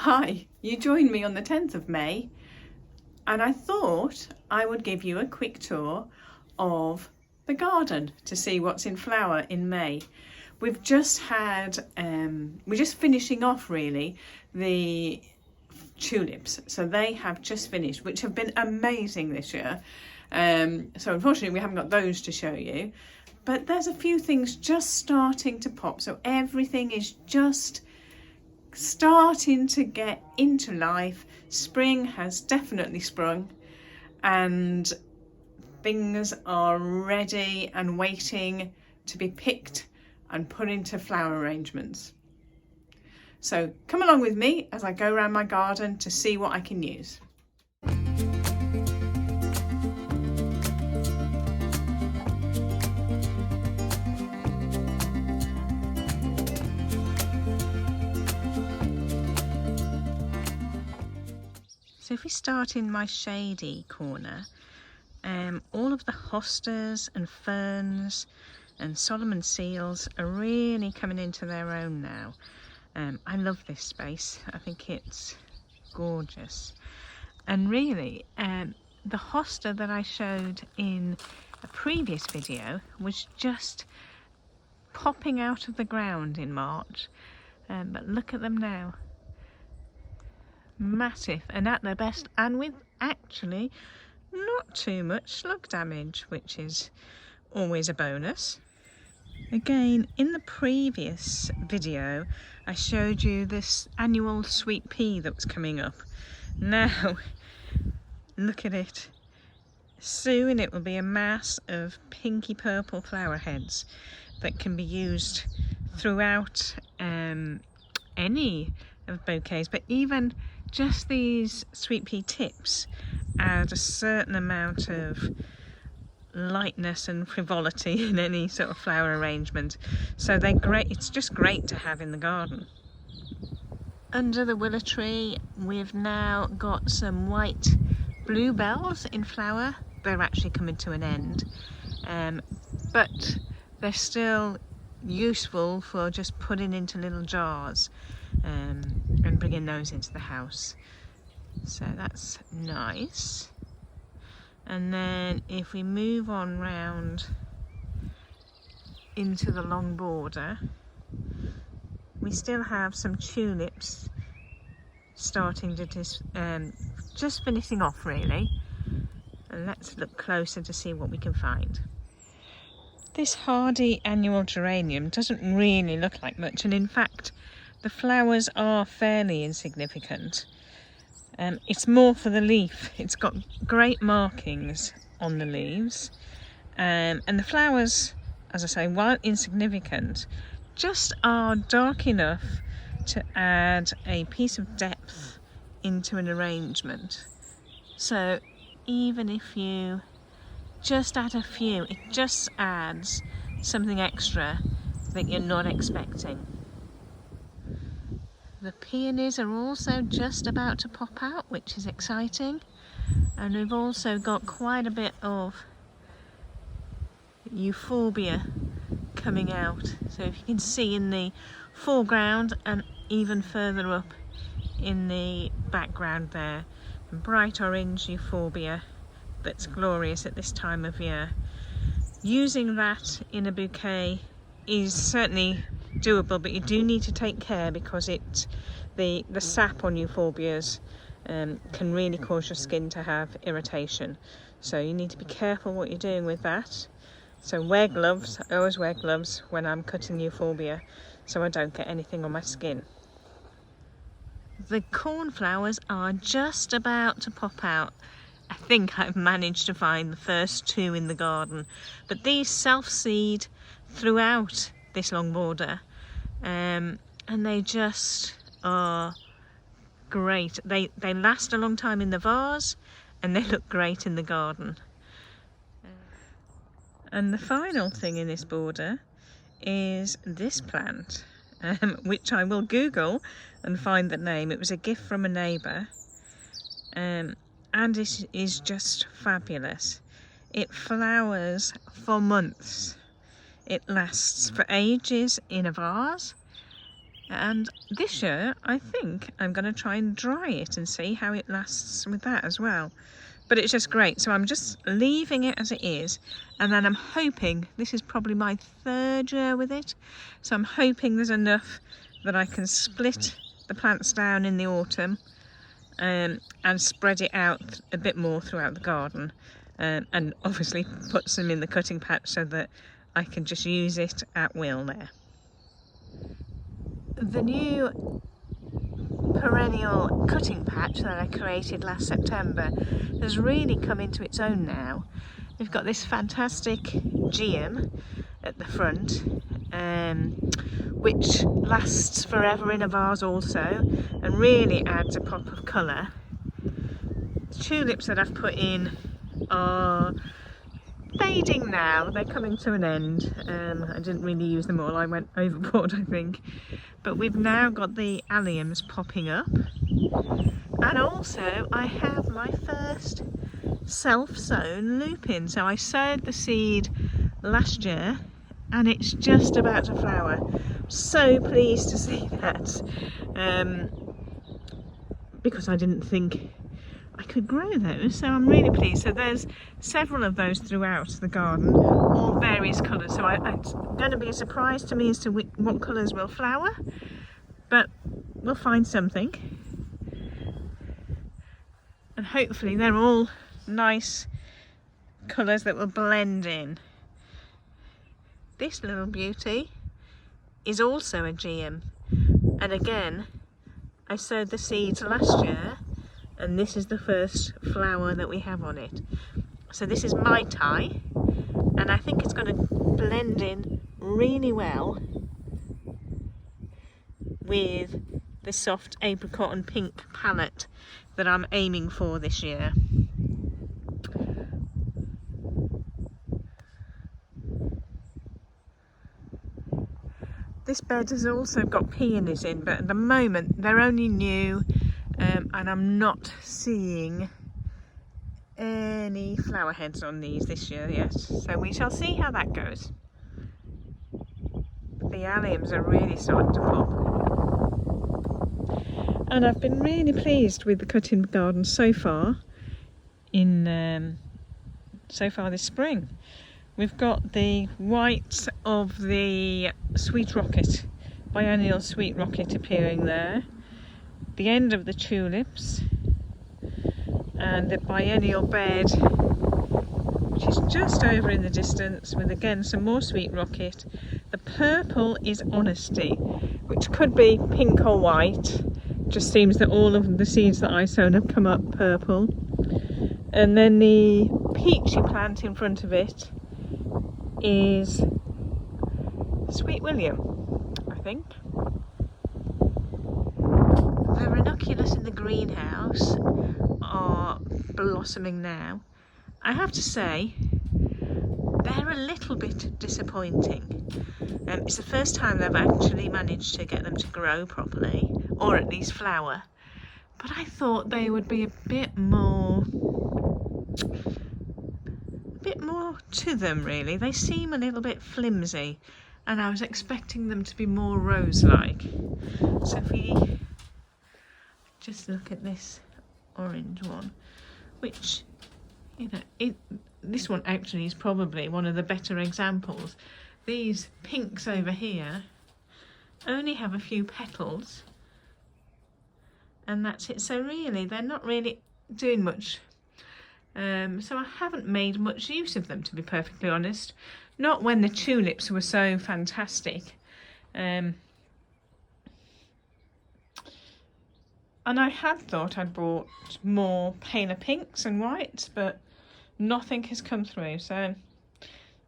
Hi, you joined me on the 10th of May and I thought I would give you a quick tour of the garden to see what's in flower in May. We've just had, we're just finishing off really the tulips, so they have just finished, which have been amazing this year. So unfortunately we haven't got those to show you, but there's a few things just starting to pop, so everything is just starting to get into life. Spring has definitely sprung and things are ready and waiting to be picked and put into flower arrangements. So come along with me as I go around my garden to see what I can use. So if we start in my shady corner, all of the hostas and ferns and Solomon seals are really coming into their own now. I love this space. I think it's gorgeous. And really, the hosta that I showed in a previous video was just popping out of the ground in March. But look at them now. Massive and at their best, and with actually not too much slug damage, which is always a bonus. Again, in the previous video I showed you this annual sweet pea that was coming up. Now look at it. Soon it will be a mass of pinky purple flower heads that can be used throughout any of bouquets, but even just these sweet pea tips add a certain amount of lightness and frivolity in any sort of flower arrangement. So they're great, it's just great to have in the garden. Under the willow tree we've now got some white bluebells in flower. They're actually coming to an end, but they're still useful for just putting into little jars and bringing those into the house. So that's nice. And then if we move on round into the long border, we still have some tulips starting to just finishing off really. And let's look closer to see what we can find. This hardy annual geranium doesn't really look like much, and in fact the flowers are fairly insignificant. It's more for the leaf. It's got great markings on the leaves, and the flowers, as I say, while insignificant, just are dark enough to add a piece of depth into an arrangement. So even if you just add a few, it just adds something extra that you're not expecting. The peonies are also just about to pop out, which is exciting, and we've also got quite a bit of Euphorbia coming out. So if you can see in the foreground and even further up in the background there, bright orange Euphorbia that's glorious at this time of year. Using that in a bouquet is certainly doable, but you do need to take care because the sap on euphorbias can really cause your skin to have irritation. So you need to be careful what you're doing with that. So wear gloves. I always wear gloves when I'm cutting euphorbia so I don't get anything on my skin. The cornflowers are just about to pop out. I think I've managed to find the first two in the garden, but these self-seed throughout this long border, and they just are great. They last a long time in the vase and they look great in the garden. And the final thing in this border is this plant, which I will Google and find the name. It was a gift from a neighbour, and it is just fabulous. It flowers for months. It lasts for ages in a vase, And this year I think I'm going to try and dry it and see how it lasts with that as well. But it's just great, so I'm just leaving it as it is, and then I'm hoping, this is probably my 3rd year with it, so I'm hoping there's enough that I can split the plants down in the autumn and spread it out a bit more throughout the garden, and obviously put some in the cutting patch so that I can just use it at will there. The new perennial cutting patch that I created last September has really come into its own now. We've got this fantastic geum at the front, which lasts forever in a vase also and really adds a pop of colour. The tulips that I've put in are fading now, they're coming to an end. I didn't really use them all, I went overboard I think. But we've now got the alliums popping up, and also I have my first self-sown lupin. So I sowed the seed last year and it's just about to flower. So pleased to see that, because I didn't think I could grow those, so I'm really pleased. So there's several of those throughout the garden, all various colours, so it's going to be a surprise to me as to what colours will flower, but we'll find something, and hopefully they're all nice colours that will blend in. This little beauty is also a geum, and again I sowed the seeds last year, and this is the first flower that we have on it. So this is Mai Tai, and I think it's going to blend in really well with the soft apricot and pink palette that I'm aiming for this year. This bed has also got peonies in, but at the moment they're only new, and I'm not seeing any flower heads on these this year yet, so we shall see how that goes. The alliums are really starting to pop, and I've been really pleased with the cutting garden so far this spring. We've got the white of the sweet rocket, biennial sweet rocket appearing there, the end of the tulips, and the biennial bed, which is just over in the distance, with again some more sweet rocket. The purple is honesty, which could be pink or white. Just seems that all of the seeds that I sown have come up purple. And then the peachy plant in front of it is Sweet William, I think. The ranunculus in the greenhouse are blossoming now. I have to say, they're a little bit disappointing. It's the first time they've actually managed to get them to grow properly, or at least flower. But I thought they would be a bit more to them really. They seem a little bit flimsy, and I was expecting them to be more rose-like. So if we just look at this orange one, which, you know, this one actually is probably one of the better examples. These pinks over here only have a few petals, and that's it. So really, they're not really doing much. So I haven't made much use of them, to be perfectly honest. Not when the tulips were so fantastic. And I had thought I'd brought more paler pinks and whites, but nothing has come through. So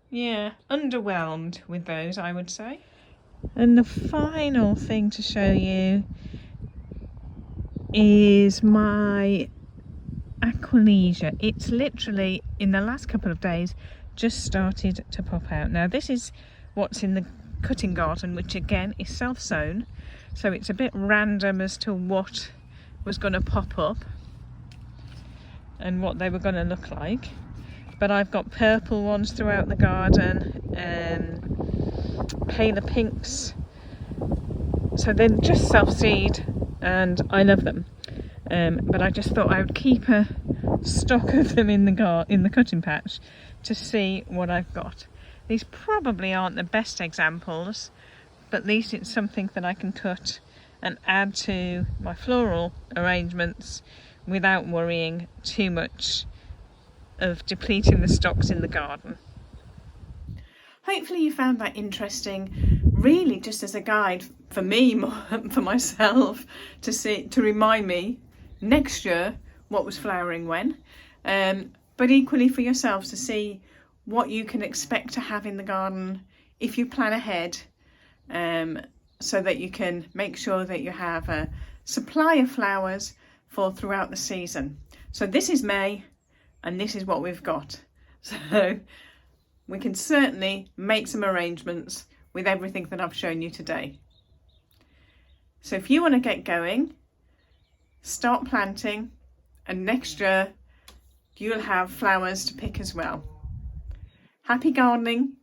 yeah, underwhelmed with those, I would say. And the final thing to show you is my Akinesia. It's literally, in the last couple of days, just started to pop out. Now this is what's in the cutting garden, which again is self-sown, so it's a bit random as to what was going to pop up and what they were going to look like. But I've got purple ones throughout the garden, paler pinks, So they're just self-seed and I love them. But I just thought I would keep a stock of them in the cutting patch to see what I've got. These probably aren't the best examples, but at least it's something that I can cut and add to my floral arrangements without worrying too much of depleting the stocks in the garden. Hopefully you found that interesting, really just as a guide for me, for myself, to remind me next year what was flowering when, but equally for yourselves to see what you can expect to have in the garden if you plan ahead, so that you can make sure that you have a supply of flowers for throughout the season. So this is May and this is what we've got. So we can certainly make some arrangements with everything that I've shown you today. So if you want to get going, start planting, and next year you'll have flowers to pick as well. Happy gardening